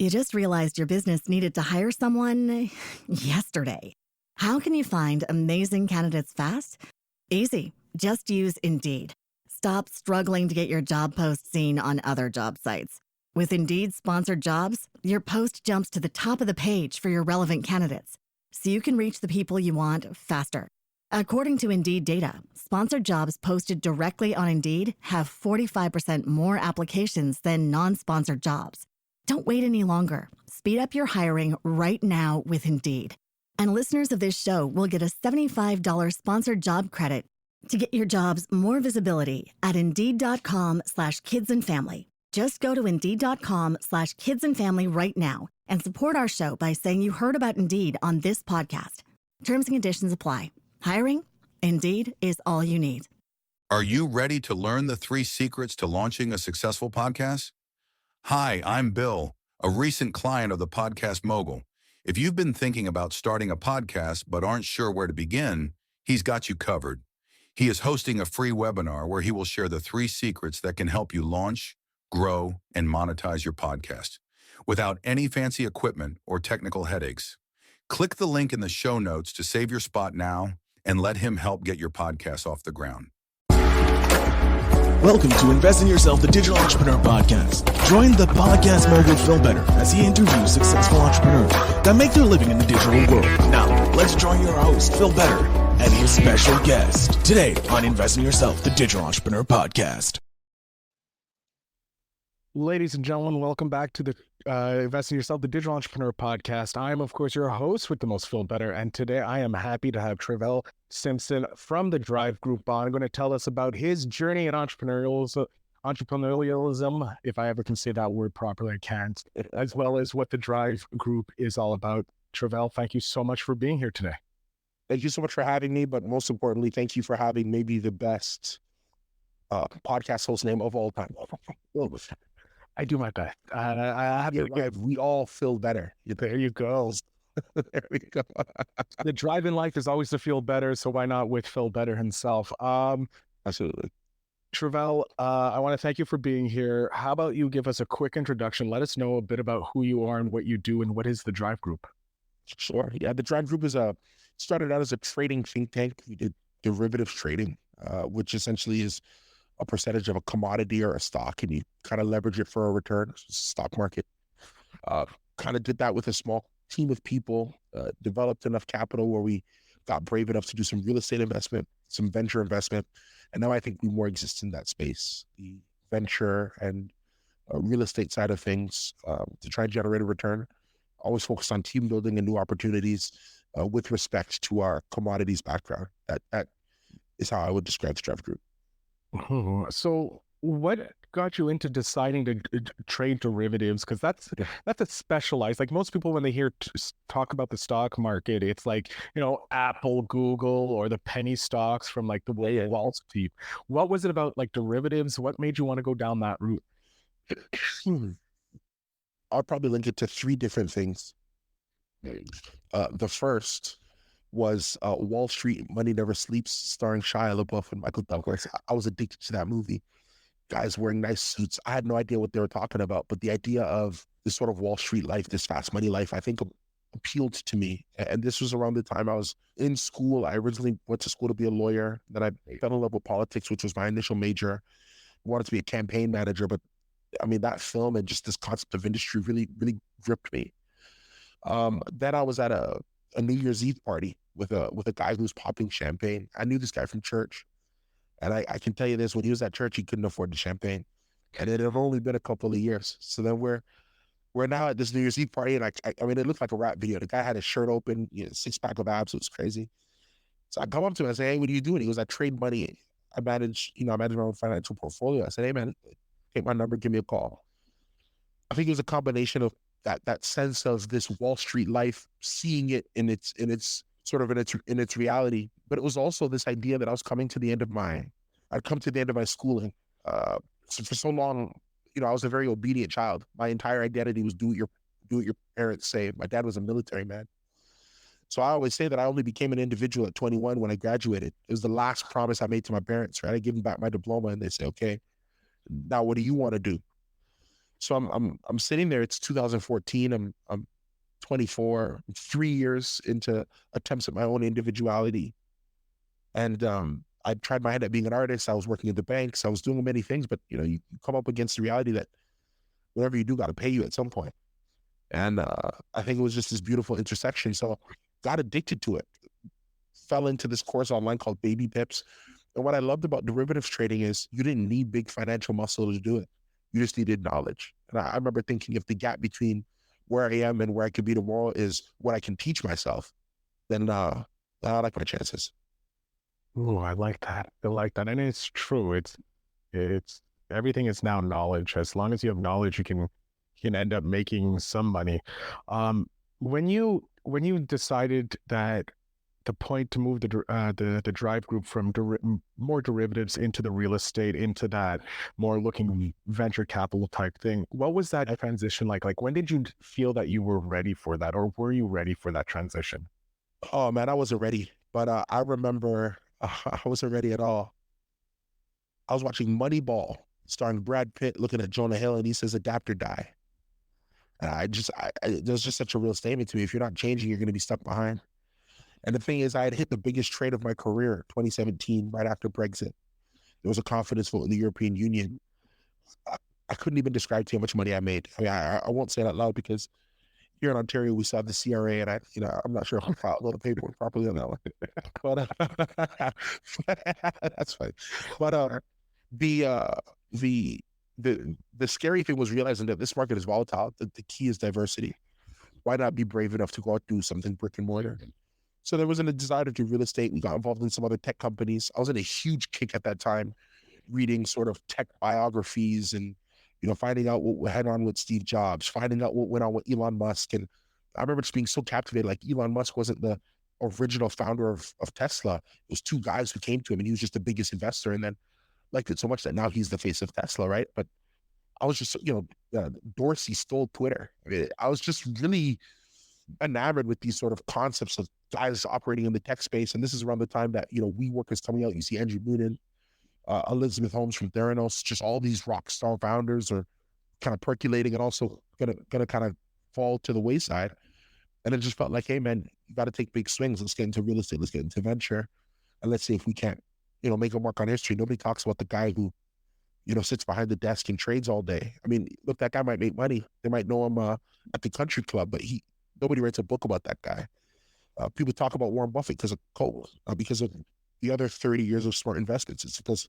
You just realized your business needed to hire someone yesterday. How can you find amazing candidates fast? Easy. Just use Indeed. Stop struggling to get your job post seen on other job sites. With Indeed sponsored jobs, your post jumps to the top of the page for your relevant candidates, so you can reach the people you want faster. According to Indeed data, sponsored jobs posted directly on Indeed have 45% more applications than non-sponsored jobs. Don't wait any longer. Speed up your hiring right now with Indeed. And listeners of this show will get a $75 sponsored job credit to get your jobs more visibility at Indeed.com/kidsandfamily. Just go to Indeed.com/kidsandfamily right now and support our show by saying you heard about Indeed on this podcast. Terms and conditions apply. Hiring? Indeed is all you need. Are you ready to learn the 3 secrets to launching a successful podcast? Hi, I'm Bill, a recent client of the Podcast Mogul. If you've been thinking about starting a podcast but aren't sure where to begin, he's got you covered. He is hosting a free webinar where he will share the 3 secrets that can help you launch, grow, and monetize your podcast without any fancy equipment or technical headaches. Click the link in the show notes to save your spot now and let him help get your podcast off the ground. Welcome to Invest in Yourself, the Digital Entrepreneur Podcast. Join the podcast mogul Phil Better as he interviews successful entrepreneurs that make their living in the digital world. Now, let's join your host, Phil Better, and his special guest today on Invest in Yourself, the Digital Entrepreneur Podcast. Ladies and gentlemen, welcome back to the Invest in Yourself, the Digital Entrepreneur Podcast. I am, of course, your host with the most, Phil Better, and today I am happy to have Trivelle Simpson from the Drive Group on. Going to tell us about his journey at entrepreneurialism, if I ever can say that word properly, I can't, as well as what the Drive Group is all about. Trivelle, thank you so much for being here today. Thank you so much for having me, but most importantly, thank you for having maybe the best podcast host name of all time. I do my best. I have we all feel better. There you go. There we go. The drive in life is always to feel better, so why not with Phil Better himself? Absolutely. Trivelle, I want to thank you for being here. How about you give us a quick introduction? Let us know a bit about who you are and what you do, and what is the Drive Group? Sure. Yeah, the Drive Group started out as a trading think tank. We did derivatives trading, which essentially is a percentage of a commodity or a stock, and you kind of leverage it for a return. Stock market. Kind of did that with a small team of people, developed enough capital where we got brave enough to do some real estate investment, some venture investment. And now I think we more exist in that space, the venture and real estate side of things, to try and generate a return. Always focused on team building and new opportunities with respect to our commodities background. That is how I would describe the Drive Group. So what got you into deciding to trade derivatives? Because that's a specialized, like most people when they hear talk about the stock market, it's like, Apple, Google, or the penny stocks from like the Wall Street. What was it about like derivatives? What made you want to go down that route? I'll probably link it to 3 different things. The first was Wall Street, Money Never Sleeps, starring Shia LaBeouf and Michael Douglas. I was addicted to that movie. Guys wearing nice suits. I had no idea what they were talking about, but the idea of this sort of Wall Street life, this fast money life, I think appealed to me. And this was around the time I was in school. I originally went to school to be a lawyer. Then I fell in love with politics, which was my initial major. I wanted to be a campaign manager, but I mean, that film and just this concept of industry really, really gripped me. Then I was at a New Year's Eve party with a guy who was popping champagne. I knew this guy from church. And I can tell you this, when he was at church, he couldn't afford the champagne. And it had only been a couple of years. So then we're now at this New Year's Eve party, and I mean, it looked like a rap video. The guy had his shirt open, 6-pack of abs. It was crazy. So I come up to him and say, "Hey, what are you doing?" He goes, "I trade money. I manage my own financial portfolio." I said, "Hey man, take my number, give me a call." I think it was a combination of that sense of this Wall Street life, seeing it in its reality, but it was also this idea that I was coming to the end of I'd come to the end of my schooling. So for so long, I was a very obedient child. My entire identity was do what your parents say. My dad was a military man. So I always say that I only became an individual at 21 when I graduated. It was the last promise I made to my parents, right? I give them back my diploma and they say, "Okay, now what do you want to do?" So I'm sitting there. It's 2014. I'm 24, 3 years into attempts at my own individuality. And I tried my hand at being an artist. I was working at the banks. I was doing many things, but you come up against the reality that whatever you do got to pay you at some point. And I think it was just this beautiful intersection. So got addicted to it. Fell into this course online called Baby Pips. And what I loved about derivatives trading is you didn't need big financial muscle to do it. You just needed knowledge. And I remember thinking if the gap between where I am and where I could be tomorrow is what I can teach myself, then I like my chances. Oh, I like that. I like that. And it's true. It's everything is now knowledge. As long as you have knowledge, you can end up making some money. When you decided that the point to move the drive group from more derivatives into the real estate, into that more looking venture capital type thing, what was that transition like? Like, when did you feel that you were ready for that, or were you ready for that transition? Oh man, I wasn't ready. But I remember I wasn't ready at all. I was watching Moneyball, starring Brad Pitt, looking at Jonah Hill, and he says, "Adapt or die." And there's just such a real statement to me. If you're not changing, you're going to be stuck behind. And the thing is, I had hit the biggest trade of my career, 2017, right after Brexit. There was a confidence vote in the European Union. I couldn't even describe to you how much money I made. I mean, I won't say it out loud because here in Ontario, we saw the CRA, and I'm not sure if I filed all the paperwork properly on that one. But that's fine. But the uh, the the scary thing was realizing that this market is volatile. The key is diversity. Why not be brave enough to go out and do something brick and mortar? So there wasn't a desire to do real estate. We got involved in some other tech companies. I was in a huge kick at that time, reading sort of tech biographies and finding out what went on with Steve Jobs, finding out what went on with Elon Musk. And I remember just being so captivated. Like, Elon Musk wasn't the original founder of Tesla. It was two guys who came to him, and he was just the biggest investor. And then liked it so much that now he's the face of Tesla, right? But I was just, Dorsey stole Twitter. I mean, I was just really enamored with these sort of concepts of guys operating in the tech space. And this is around the time that, WeWork is coming out. You see Andrew Noonan, Elizabeth Holmes from Theranos, just all these rock star founders are kind of percolating and also gonna kind of fall to the wayside. And it just felt like, hey man, you got to take big swings. Let's get into real estate. Let's get into venture, and let's see if we can't, make a mark on history. Nobody talks about the guy who, sits behind the desk and trades all day. I mean, look, that guy might make money. They might know him at the country club, but nobody writes a book about that guy. People talk about Warren Buffett because of coal, because of the other 30 years of smart investments. It's because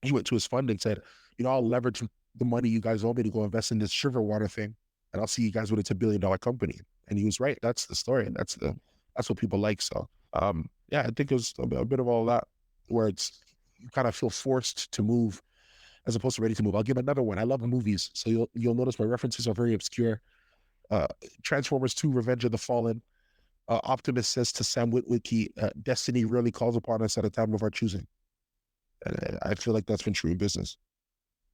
he went to his fund and said, I'll leverage the money you guys owe me to go invest in this sugar water thing, and I'll see you guys when it's $1 billion company. And he was right. That's the story, and that's what people like. So, yeah, I think it was a bit of all that, where you kind of feel forced to move as opposed to ready to move. I'll give another one. I love movies, so you'll notice my references are very obscure. Transformers 2: Revenge of the Fallen. Optimus says to Sam Witwicky, "Destiny rarely calls upon us at a time of our choosing." And I feel like that's been true in business.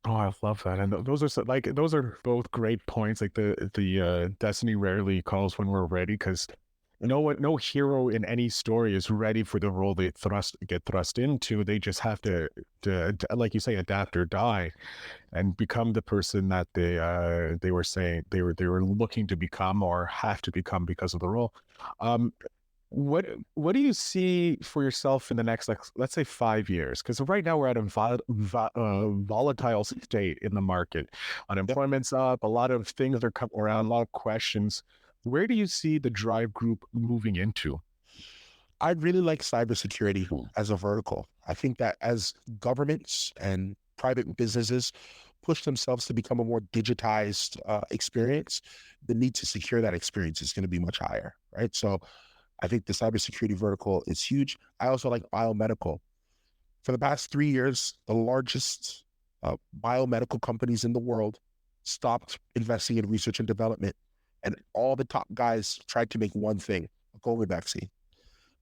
Oh, I love that. And those are both great points. Like the destiny rarely calls when we're ready, because no hero in any story is ready for the role they get thrust into. They just have to, like you say, adapt or die, and become the person that they were saying they were looking to become or have to become because of the role. What do you see for yourself in the next, like, let's say 5 years? Because right now we're at a volatile state in the market. Unemployment's up, a lot of things are coming around, a lot of questions. Where do you see the Drive Group moving into? I'd really like cybersecurity as a vertical. I think that as governments and private businesses push themselves to become a more digitized experience, the need to secure that experience is going to be much higher, right? So I think the cybersecurity vertical is huge. I also like biomedical. For the past 3 years, the largest biomedical companies in the world stopped investing in research and development. And all the top guys tried to make one thing, a COVID vaccine.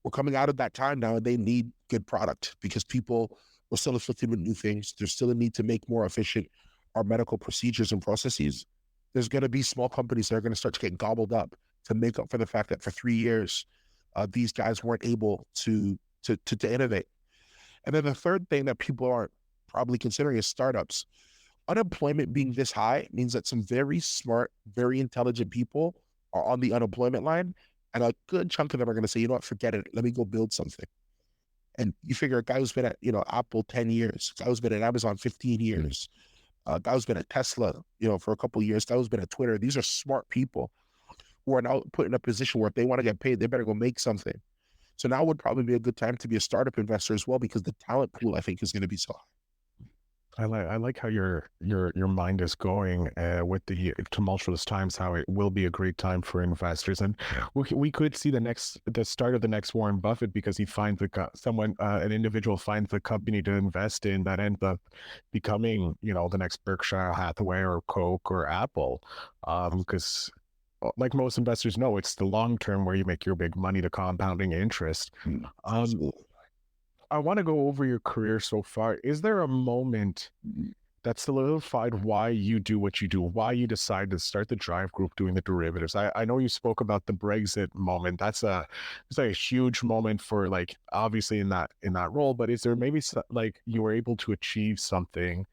We're coming out of that time now, and they need good product because people are still afflicted with new things. There's still a need to make more efficient our medical procedures and processes. There's going to be small companies that are going to start to get gobbled up to make up for the fact that for 3 years, these guys weren't able to innovate. And then the third thing that people aren't probably considering is startups. unemployment being this high means that some very smart, very intelligent people are on the unemployment line, and a good chunk of them are going to say, you know what, forget it. Let me go build something. And you figure a guy who's been at, Apple 10 years, a guy who's been at Amazon 15 years, a guy who's been at Tesla, for a couple of years, a guy who's been at Twitter. These are smart people who are now put in a position where if they want to get paid, they better go make something. So now would probably be a good time to be a startup investor as well, because the talent pool, I think, is going to be so high. I like how your mind is going with the tumultuous times. How it will be a great time for investors, and we could see the start of the next Warren Buffett, because he finds an individual finds the company to invest in that ends up becoming the next Berkshire Hathaway or Coke or Apple, because like most investors know, it's the long term where you make your big money, the compounding interest. I want to go over your career so far. Is there a moment that solidified why you do what you do, why you decided to start the Drive Group doing the derivatives? I know you spoke about the Brexit moment. It's a huge moment for, like, obviously in that role, but is there maybe like you were able to achieve something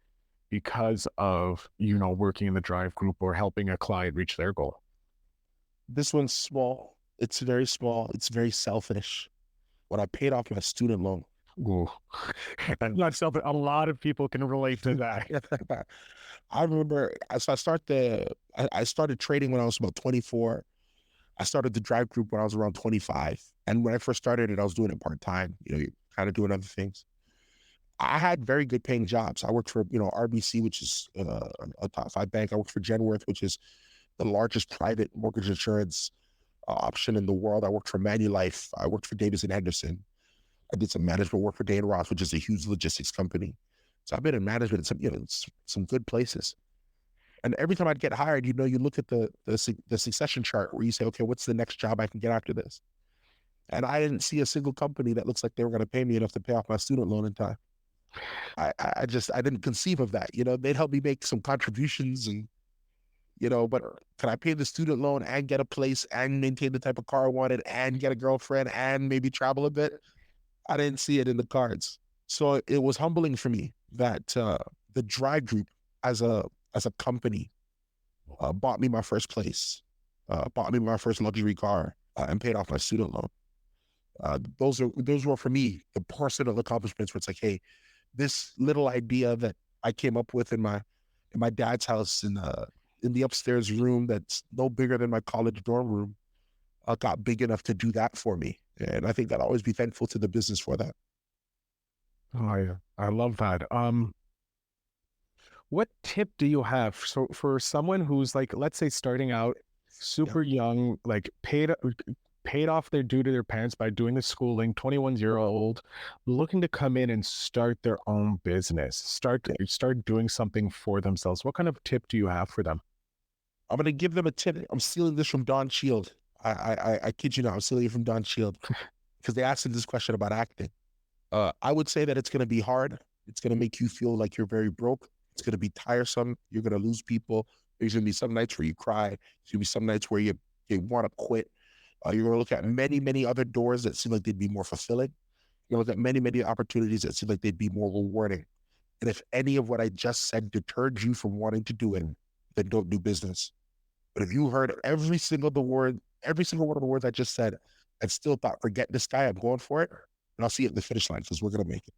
because of, working in the Drive Group or helping a client reach their goal? This one's small. It's very small. It's very selfish. When I paid off my student loan. Ooh. That's not something a lot of people can relate to that. I remember, so I started trading when I was about 24. I started the Drive Group when I was around 25. And when I first started it, I was doing it part-time, you're kind of doing other things. I had very good paying jobs. I worked for, RBC, which is a top 5 bank. I worked for Genworth, which is the largest private mortgage insurance option in the world. I worked for Manulife. I worked for Davis and Henderson. I did some management work for Dane Ross, which is a huge logistics company. So I've been in management at some good places. And every time I'd get hired, you look at the succession chart where you say, okay, what's the next job I can get after this? And I didn't see a single company that looks like they were going to pay me enough to pay off my student loan in time. I didn't conceive of that. They'd help me make some contributions and, but can I pay the student loan and get a place and maintain the type of car I wanted and get a girlfriend and maybe travel a bit? I didn't see it in the cards. So it was humbling for me that the Drive Group as a company bought me my first place, bought me my first luxury car, and paid off my student loan. Those were for me the personal accomplishments where it's like, hey, this little idea that I came up with in my dad's house in the upstairs room that's no bigger than my college dorm room got big enough to do that for me. And I think I'll always be thankful to the business for that. Oh, I love that. What tip do you have? So for someone who's, like, let's say starting out super young, like paid off their due to their parents by doing the schooling, 21-year-old, looking to come in and start their own business, start doing something for themselves. What kind of tip do you have for them? I'm going to give them a tip. I'm stealing this from Don Shield. I kid you not, I'm stealing it from Don Shield because they asked him this question about acting. I would say that it's going to be hard. It's going to make you feel like you're very broke. It's going to be tiresome. You're going to lose people. There's going to be some nights where you cry. There's going to be some nights where you want to quit. You're going to look at many, many other doors that seem like they'd be more fulfilling. You're going to look at many, many opportunities that seem like they'd be more rewarding. And if any of what I just said deterred you from wanting to do it, then don't do business. But if you heard every single one of the words I just said and still thought, forget this guy, I'm going for it, and I'll see it in the finish line because we're going to make it.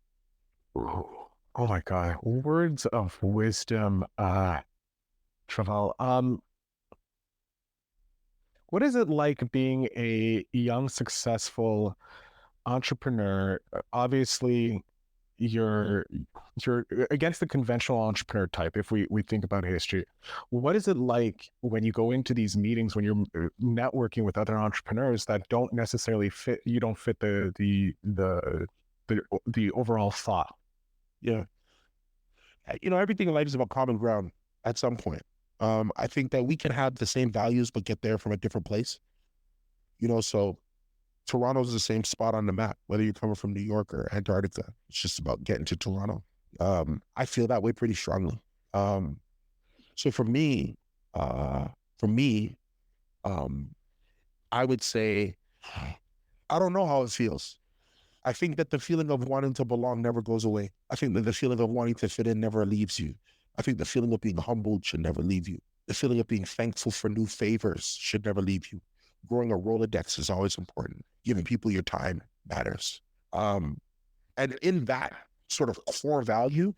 Oh my God. Words of wisdom, Trivelle. What is it like being a young, successful entrepreneur? Obviously, you're against the conventional entrepreneur type. If we think about history, what is it like when you go into these meetings, when you're networking with other entrepreneurs that don't necessarily fit? You don't fit the overall thought. Yeah. Everything in life is about common ground at some point. I think that we can have the same values, but get there from a different place. So Toronto's the same spot on the map, whether you're coming from New York or Antarctica. It's just about getting to Toronto. I feel that way pretty strongly. So for me, I would say, I don't know how it feels. I think that the feeling of wanting to belong never goes away. I think that the feeling of wanting to fit in never leaves you. I think the feeling of being humbled should never leave you. The feeling of being thankful for new favors should never leave you. Growing a Rolodex is always important. Giving people your time matters. And in that sort of core value,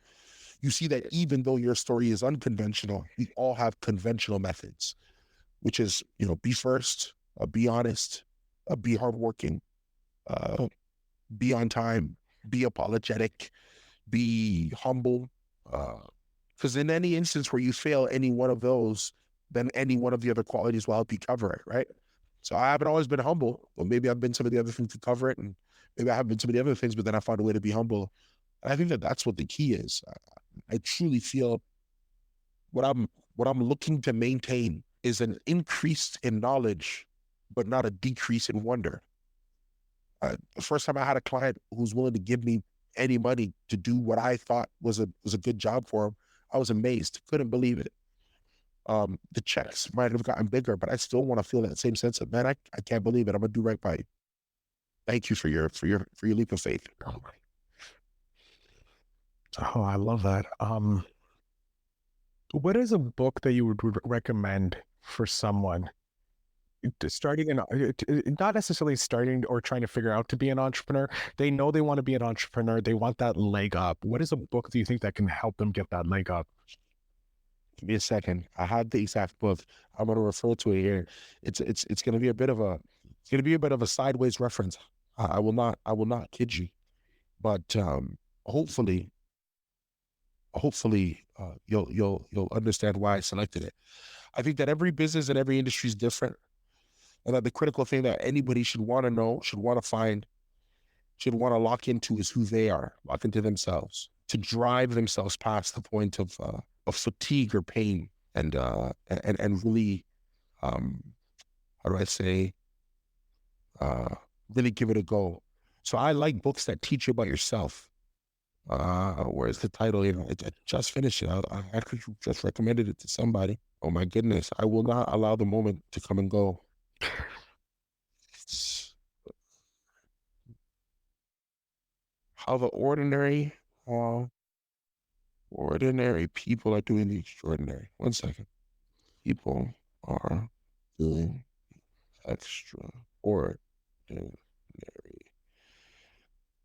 you see that even though your story is unconventional, we all have conventional methods, which is, be first, be honest, be hardworking, be on time, be apologetic, be humble. Because in any instance where you fail any one of those, then any one of the other qualities will help you cover it, right? So I haven't always been humble. Well, maybe I've been some of the other things to cover it, and maybe I haven't been some of the other things, but then I found a way to be humble. And I think that that's what the key is. I truly feel what I'm looking to maintain is an increase in knowledge, but not a decrease in wonder. The first time I had a client who was willing to give me any money to do what I thought was a good job for him, I was amazed. Couldn't believe it. The checks might have gotten bigger, but I still want to feel that same sense of, man, I can't believe it. I'm gonna do right by you. Thank you for your leap of faith. Oh, I love that. What is a book that you would recommend for someone starting not necessarily starting or trying to figure out to be an entrepreneur? They know they want to be an entrepreneur. They want that leg up. What is a book do you think that can help them get that leg up? Give me a second. I have the exact book. I'm going to refer to it here. It's going to be a bit of a sideways reference. I will not kid you, but hopefully you'll understand why I selected it. I think that every business and every industry is different, and that the critical thing that anybody should want to know, should want to find, should want to lock into is who they are, lock into themselves, to drive themselves past the point of fatigue or pain, and really, how do I say, really give it a go. So I like books that teach you about yourself. Whereas the title, I just finished it. I actually just recommended it to somebody. Oh my goodness, I will not allow the moment to come and go. How the ordinary people are doing the extraordinary. One second. People are doing extraordinary.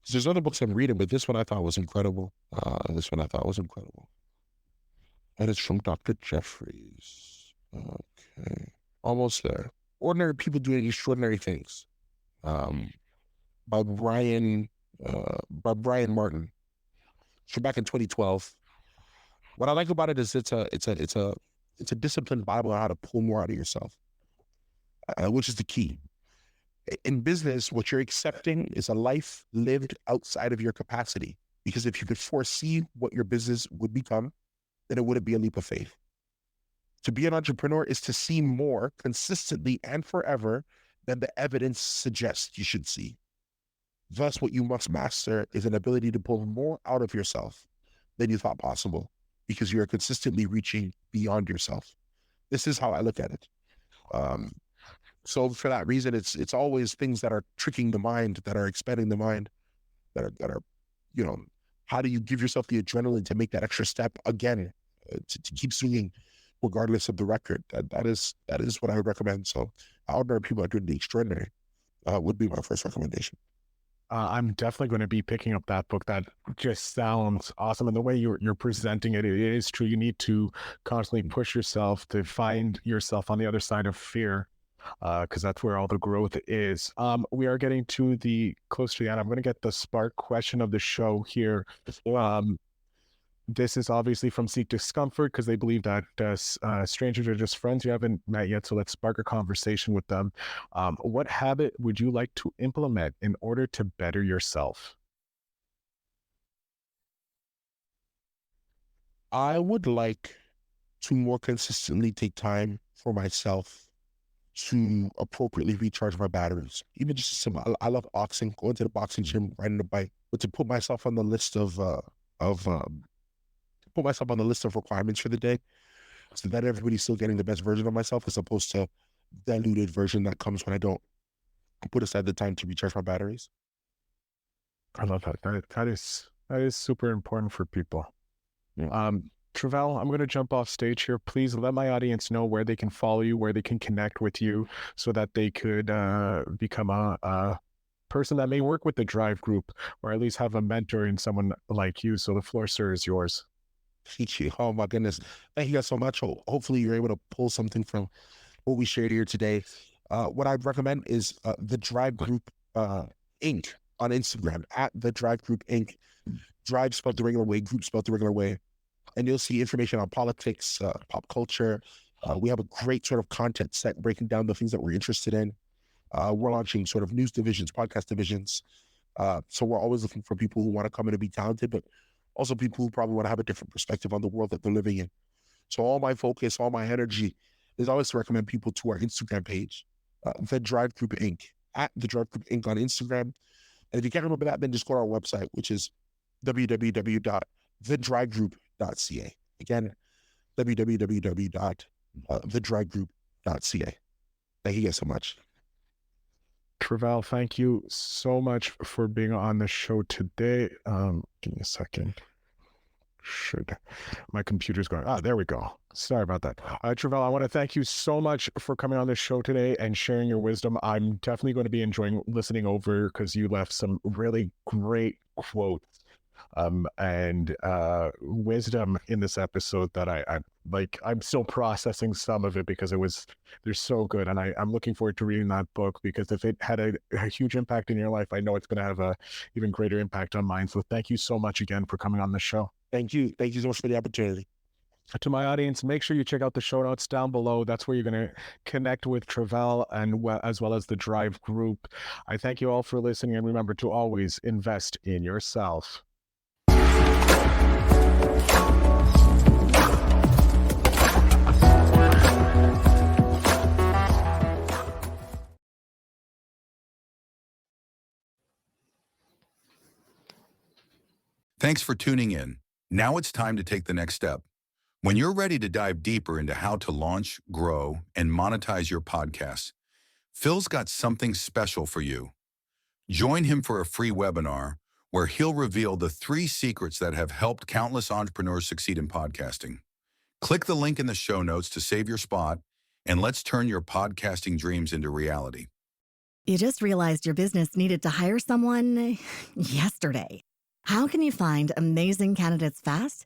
There's other books I'm reading, but this one I thought was incredible. And it's from Dr. Jeffries. Okay. Almost there. Ordinary People Doing Extraordinary Things. By Brian Martin. From back in 2012. What I like about it is it's a disciplined Bible on how to pull more out of yourself, which is the key. In business, what you're accepting is a life lived outside of your capacity. Because if you could foresee what your business would become, then it wouldn't be a leap of faith. To be an entrepreneur is to see more consistently and forever than the evidence suggests you should see. Thus, what you must master is an ability to pull more out of yourself than you thought possible, because you're consistently reaching beyond yourself. This is how I look at it. So for that reason, it's always things that are tricking the mind, that are expanding the mind, that are, how do you give yourself the adrenaline to make that extra step again, to keep swinging, regardless of the record? That is what I would recommend. So, Ordinary People Are Doing the Extraordinary would be my first recommendation. I'm definitely going to be picking up that book. That just sounds awesome. And the way you're presenting it, it is true. You need to constantly push yourself to find yourself on the other side of fear, because that's where all the growth is. We are getting close to the end. I'm going to get the spark question of the show here. This is obviously from Seek Discomfort, because they believe that strangers are just friends you haven't met yet. So let's spark a conversation with them. What habit would you like to implement in order to better yourself? I would like to more consistently take time for myself to appropriately recharge my batteries. Even just simple. I love boxing, going to the boxing gym, riding a bike, but to put myself on the list of requirements for the day, so that everybody's still getting the best version of myself, as opposed to diluted version that comes when I don't put aside the time to recharge my batteries. I love that. That is super important for people. Yeah. Trivelle, I'm going to jump off stage here. Please let my audience know where they can follow you, where they can connect with you so that they could become a person that may work with the Drive Group or at least have a mentor in someone like you. So the floor, sir, is yours. Teach you. Oh my goodness. Thank you guys so much. Hopefully you're able to pull something from what we shared here today. What I'd recommend is the Drive Group Inc. on Instagram, at the Drive Group Inc. Drive spelled the regular way, group spelled the regular way. And you'll see information on politics, pop culture. We have a great sort of content set breaking down the things that we're interested in. We're launching sort of news divisions, podcast divisions. So we're always looking for people who want to come in and be talented, but also people who probably want to have a different perspective on the world that they're living in. So all my focus, all my energy is always to recommend people to our Instagram page, the Drive Group Inc., at the Drive Group Inc. on Instagram. And if you can't remember that, then just go to our website, which is www.thedrivegroup.ca. Again, www.thedrivegroup.ca. Thank you guys so much. Trivelle, thank you so much for being on the show today. Give me a second. My computer's going, there we go. Sorry about that. Trivelle, I want to thank you so much for coming on the show today and sharing your wisdom. I'm definitely going to be enjoying listening over because you left some really great quotes and wisdom in this episode that I'm still processing some of it because they're so good. And I'm looking forward to reading that book because if it had a huge impact in your life, I know it's going to have a even greater impact on mine. So thank you so much again for coming on the show. Thank you. Thank you so much for the opportunity. To my audience, make sure you check out the show notes down below. That's where you're going to connect with Trivelle and as well as the Drive Group. I thank you all for listening, and remember to always invest in yourself. Thanks for tuning in. Now it's time to take the next step. When you're ready to dive deeper into how to launch, grow, and monetize your podcast, Phil's got something special for you. Join him for a free webinar where he'll reveal the 3 secrets that have helped countless entrepreneurs succeed in podcasting. Click the link in the show notes to save your spot, and let's turn your podcasting dreams into reality. You just realized your business needed to hire someone yesterday. How can you find amazing candidates fast?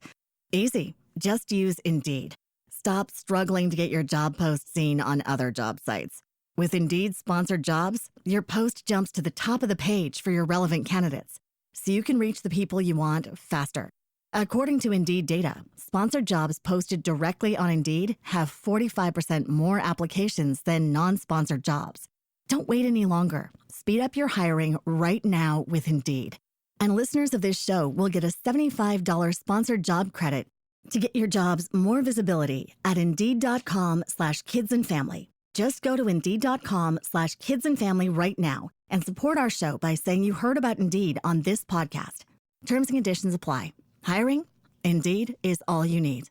Easy. Just use Indeed. Stop struggling to get your job post seen on other job sites. With Indeed sponsored jobs, your post jumps to the top of the page for your relevant candidates, so you can reach the people you want faster. According to Indeed data, sponsored jobs posted directly on Indeed have 45% more applications than non-sponsored jobs. Don't wait any longer. Speed up your hiring right now with Indeed. And listeners of this show will get a $75 sponsored job credit to get your jobs more visibility at Indeed.com/kidsandfamily. Just go to Indeed.com/kidsandfamily right now and support our show by saying you heard about Indeed on this podcast. Terms and conditions apply. Hiring? Indeed is all you need.